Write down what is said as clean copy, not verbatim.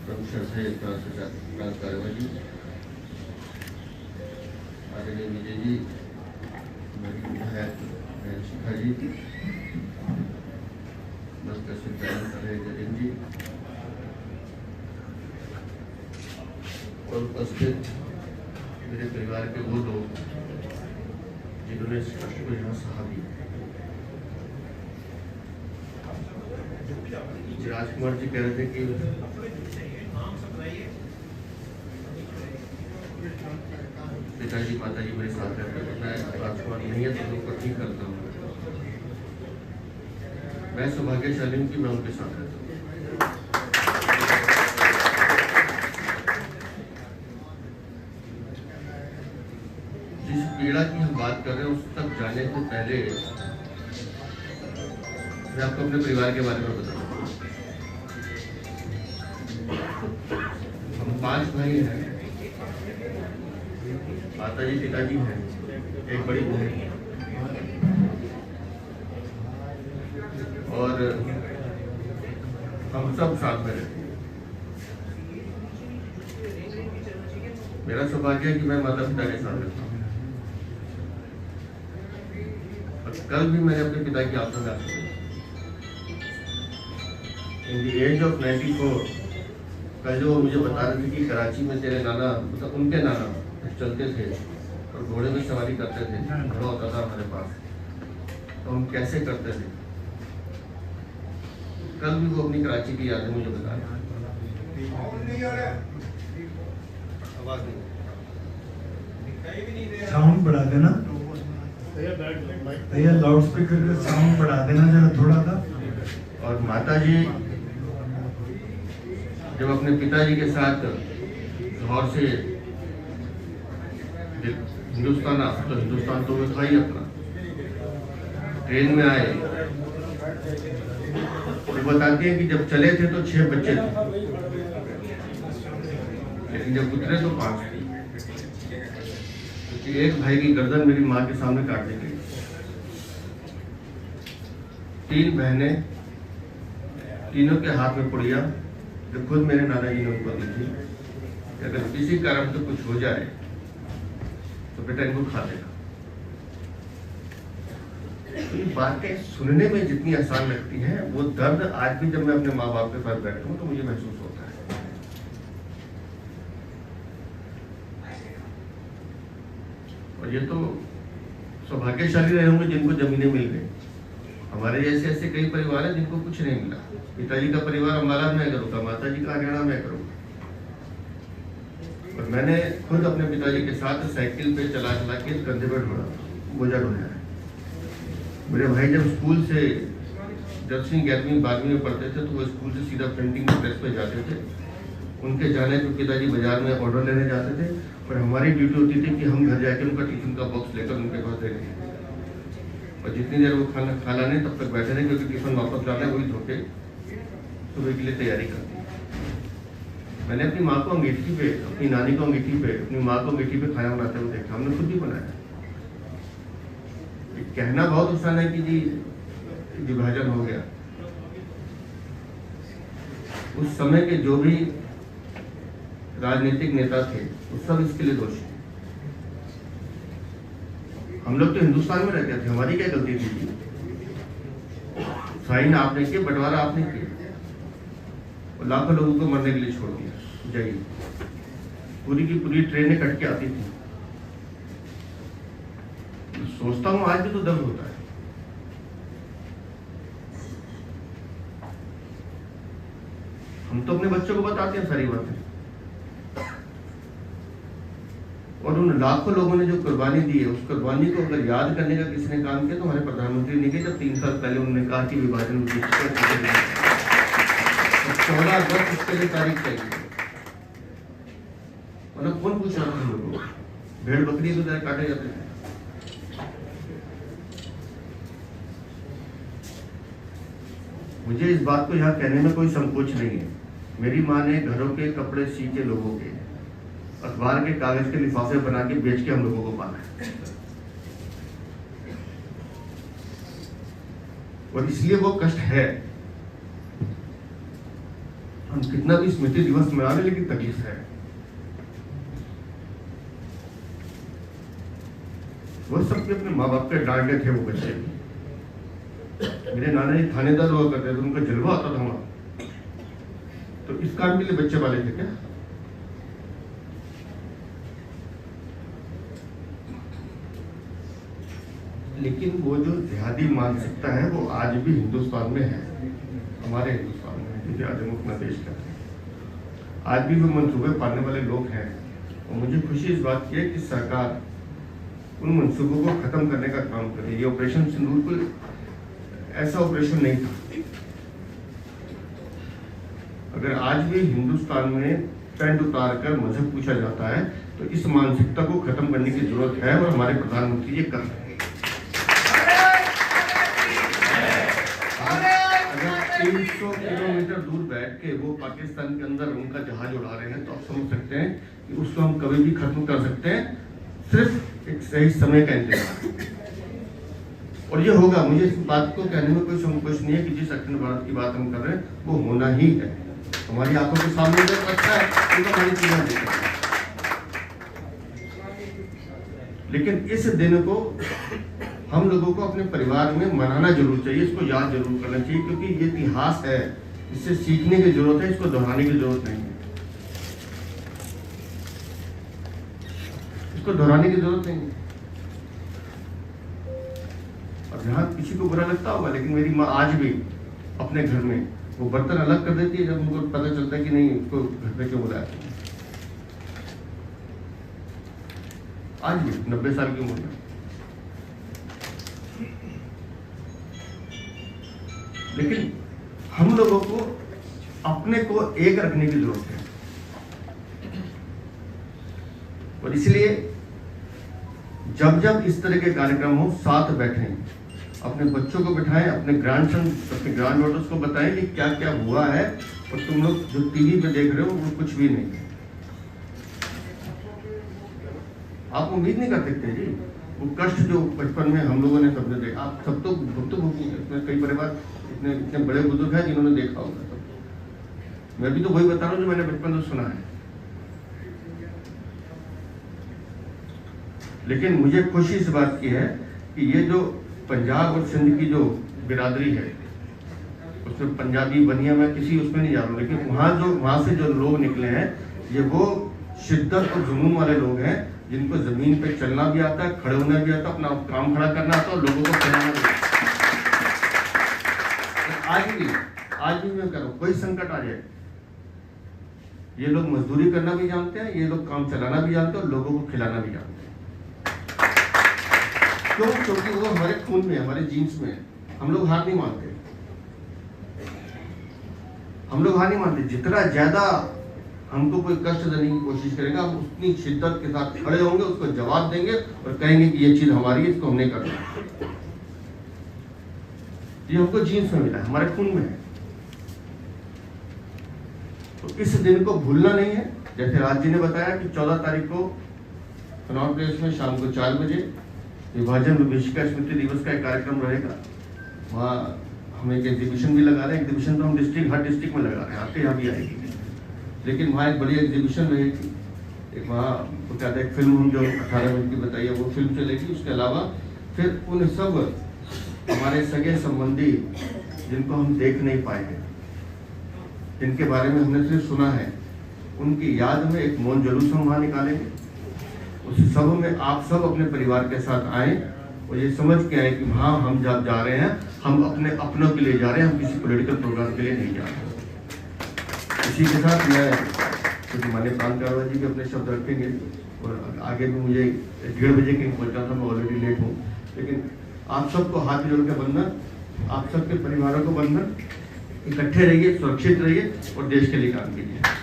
प्रमुख से कार्यवाही आदरणीय विजय जी, हमारी विधायक शिखा जी, डॉक्टर जतिन जी और उपस्थित मेरे परिवार के वो लोग जिन्होंने इस कष्ट को यहाँ सहा भी। राजकुमार जी कह रहे थे कि पिताजी माताजी मेरे साथ रहते हैं, मैं राजकुमार नहीं है तो उनको ठीक करता हूँ। मैं सौभाग्यशाली हूँ कि मैं उनके साथ रहता हूँ। जिस पीड़ा की हम बात कर रहे हैं उस तक जाने से पहले मैं आपको अपने परिवार के बारे में बताऊँ। हम 5 भाई हैं, माता जी पिताजी हैं, एक बड़ी बहन और हम सब साथ में रहते हैं। मेरा सौभाग्य है कि मैं माता पिता के साथ रहता हूँ। कल भी मैंने अपने पिता की आंखों में आंसू देखे। इन द एज ऑफ 94 कल जो मुझे बता रहे थे कि कराची में तेरे नाना, मतलब उनके नाना चलते थे और घोड़े में सवारी करते थे, घोड़ा होता था हमारे पास, तो हम कैसे करते थे। कल भी वो अपनी कराची की यादें मुझे बता रहे। साउंड बढ़ा देना भैया, लाउड स्पीकर का साउंड बढ़ा देना जरा थोड़ा सा। और माता जी जब अपने पिताजी के साथ लाहौर से हिंदुस्तान तो हिंदुस्तान तो वो था ही अपना, ट्रेन में आए तो बताती हैं कि जब चले थे तो 6 बच्चे थे, लेकिन जब उतरे तो 5 थे। क्योंकि एक भाई की गर्दन मेरी माँ के सामने काट दी गई। 3 बहनें, तीनों के हाथ में पुड़िया, जो खुद मेरे नाना जी ने उनको दी थी कि अगर किसी कारण से कुछ हो जाए तो बेटा इनको खा देगा। तो ये बातें सुनने में जितनी आसान लगती हैं, वो दर्द आज भी जब मैं अपने माँ बाप के पास बैठता हूँ तो मुझे महसूस होता है। और ये तो सौभाग्यशाली रहे होंगे जिनको जमीनें मिल गई। हमारे जैसे ऐसे कई परिवार हैं जिनको कुछ नहीं मिला। पिताजी का परिवार अम्बाला में करूँगा, माता जी का हरियाणा में करूँगा। और मैंने खुद अपने पिताजी के साथ साइकिल पे चला चला के कंधे पर बोझा ढोया है। मेरे भाई जब स्कूल से 10वीं 11वीं 12वीं में पढ़ते थे तो वो स्कूल से सीधा प्रिंटिंग प्रेस पे जाते थे। उनके जाने पे पिताजी बाजार में ऑर्डर लेने जाते थे और हमारी ड्यूटी होती थी कि हम घर जाके उनका टिफिन का बॉक्स लेकर उनके पास दे दें। और जितनी देर वो खाना खा लाने तब तक बैठे रहे, क्योंकि टिफिन वापस लाना वही धोके सुबह के लिए तैयारी करती। मैंने अपनी माँ को अंगीठी पे, अपनी नानी को अंगीठी पे, अपनी माँ को अंगीठी पे खाना बनाते हुए देखा। हमने खुद ही बनाया। कहना बहुत आसान है कि जी विभाजन हो गया। उस समय के जो भी राजनीतिक नेता थे वो सब इसके लिए दोषी। हम लोग तो हिंदुस्तान में रहते थे, हमारी क्या गलती थी? साइन आपने किया, बंटवारा आपने किया और लाखों लोगों को मरने के लिए छोड़ दिया। जय हिंद। पूरी की पूरी ट्रेनें कट के आती थी। सोचता हूं आज भी तो दर्द होता है। हम तो अपने बच्चों को बताते हैं सारी बातें। और उन लाखों लोगों ने जो कुर्बानी दी है, उस कुर्बानी को अगर याद करने का किसी ने काम किया तो हमारे प्रधानमंत्री ने किया। जब 3 साल पहले उन्होंने कहा कि विभाजन 14 अगस्त उसके लिए तारीख चाहिए। मतलब कौन पूछ रहा था हम लोगों को? भेड़ बकरी तो काटे जाते थे। मुझे इस बात को यहाँ कहने में कोई संकोच नहीं है। मेरी माँ ने घरों के कपड़े सी के लोगों के, अखबार के कागज के लिफाफे बना के बेच के हम लोगों को पाला है। और इसलिए वो कष्ट है। हम कितना भी स्मृति दिवस मना लें, लेकिन तकलीफ है। वो सबके अपने माँ बाप के डांटे थे वो बच्चे। मेरे नाना जी थानेदार हुआ करते थे, उनका जलवा आता था वहां, तो इस काम के लिए बच्चे वाले थे क्या? लेकिन वो जो जिहादी मानसिकता है वो आज भी हिंदुस्तान में है, हमारे हिंदुस्तान में, क्योंकि आज अपना देश का आज भी वो मंसूबे पालने वाले लोग हैं। और मुझे खुशी इस बात की है कि सरकार उन मंसूबों को खत्म करने का काम कर रही है। ये ऑपरेशन सिंदूर कोई ऐसा ऑपरेशन नहीं था। अगर आज भी हिंदुस्तान में पैंट उतार कर मजहब पूछा जाता है तो इस मानसिकता को खत्म करने की जरूरत है, और हमारे प्रधानमंत्री ये कर रहे हैं। अगर 300 किलोमीटर दूर बैठ के वो पाकिस्तान के अंदर उनका जहाज उड़ा रहे हैं तो आप समझ सकते हैं कि उसको हम कभी भी खत्म कर सकते हैं, सिर्फ एक सही समय का इंतजार। और ये होगा। मुझे इस बात को कहने में कोई संकोच नहीं है कि जिस अखंड भारत की बात हम कर रहे हैं वो होना ही है। हमारी आंखों के सामने जो अच्छा है उनको हमारी चीजें दिख रही है। लेकिन इस दिन को हम लोगों को अपने परिवार में मनाना जरूर चाहिए, इसको याद जरूर करना चाहिए, क्योंकि ये इतिहास है, इससे सीखने की जरूरत है, इसको दोहराने की जरूरत नहीं है। इसको दोहराने की जरूरत नहीं है। और यहाँ किसी को बुरा लगता होगा, लेकिन मेरी माँ आज भी अपने घर में वो बर्तन अलग कर देती है जब उनको पता चलता है कि नहीं उसको घर पे क्यों बुलाया। आज भी 90 साल की उम्र में। लेकिन हम लोगों को अपने को एक रखने की जरूरत है, और इसलिए जब जब इस तरह के कार्यक्रम हो साथ बैठें, अपने बच्चों को बिठाएं, अपने ग्रैंडसन अपने ग्रैंड डॉटर्स को बताएं कि क्या क्या हुआ है, और तुम लोग जो टीवी पे देख रहे हो वो कुछ भी नहीं है। आप उम्मीद नहीं कर सकते जी, वो कष्ट जो बचपन में हम लोगों ने सबने देखा, आप सब तो भुगतभोगी हैं। कई परिवार इतने बड़े बुजुर्ग हैं जिन्होंने देखा होगा सब। मैं भी तो वही बता रहा हूँ जो मैंने बचपन से सुना है। लेकिन मुझे खुशी इस बात की है कि ये जो पंजाब और सिंध की जो बिरादरी है, उसमें पंजाबी बनिया मैं किसी उसमें नहीं जा रहा हूँ, लेकिन वहाँ से जो लोग निकले हैं ये वो शिद्दत और जुनून वाले लोग हैं जिनको जमीन पे चलना भी आता है, खड़े होना भी आता है, अपना काम खड़ा करना आता है, और लोगों को खिलाना भी आता है। आज भी मैं कह रहा हूँ, कोई संकट आ जाए, ये लोग मजदूरी करना भी जानते हैं, ये लोग काम चलाना भी जानते हैं, और लोगों को खिलाना भी जानते हैं। क्यों? क्योंकि वो हमारे खून में, हमारे जीन्स में है। हम लोग हार नहीं मानते, हम लोग हार नहीं मानते। जितना ज्यादा हमको कोई कष्ट देने की कोशिश करेगा, हम उतनी शिद्दत के साथ खड़े होंगे, उसको जवाब देंगे और कहेंगे कि ये चीज हमारी है, इसको हमने करना। ये हमको जीन्स में मिला है, हमारे खून में है। तो इस दिन को भूलना नहीं है। जैसे राज जी ने बताया कि 14 तारीख को कनॉट प्लेस में शाम को 4 बजे विभाजन विभीषिका स्मृति दिवस का एक कार्यक्रम रहेगा। वहाँ हम एक एग्जीबिशन भी लगा रहे हैं। एग्जीबिशन तो हम हर डिस्ट्रिक्ट में लगा रहे हैं, आपके यहाँ भी आएगी। लेकिन वहाँ एक बड़ी एग्जीबिशन रहेगी। एक वहाँ वो कहते हैं फिल्म हम जो 18 मिनट की बताइए वो फिल्म चलेगी। उसके अलावा फिर उन सब हमारे सगे संबंधी जिनको हम देख नहीं पाएंगे, जिनके बारे में हमने सिर्फ सुना है, उनकी याद में एक मौन जुलूस हम वहाँ निकालेंगे। उस सब में आप सब अपने परिवार के साथ आए और ये समझ के आए कि हाँ हम जब जा रहे हैं हम अपने अपनों के लिए जा रहे हैं, हम किसी पॉलिटिकल प्रोग्राम के लिए नहीं जा रहे। इसी के साथ मैं माननीय प्रांत कारवा जी भी अपने शब्द रखेंगे, और आगे भी मुझे 1:30 बजे कहीं पहुंचना था, मैं ऑलरेडी लेट हूँ। लेकिन आप सबको हाथ जोड़ के बंधन, आप सबके परिवारों को बंधन, इकट्ठे रहिए, सुरक्षित रहिए और देश के लिए काम कीजिए।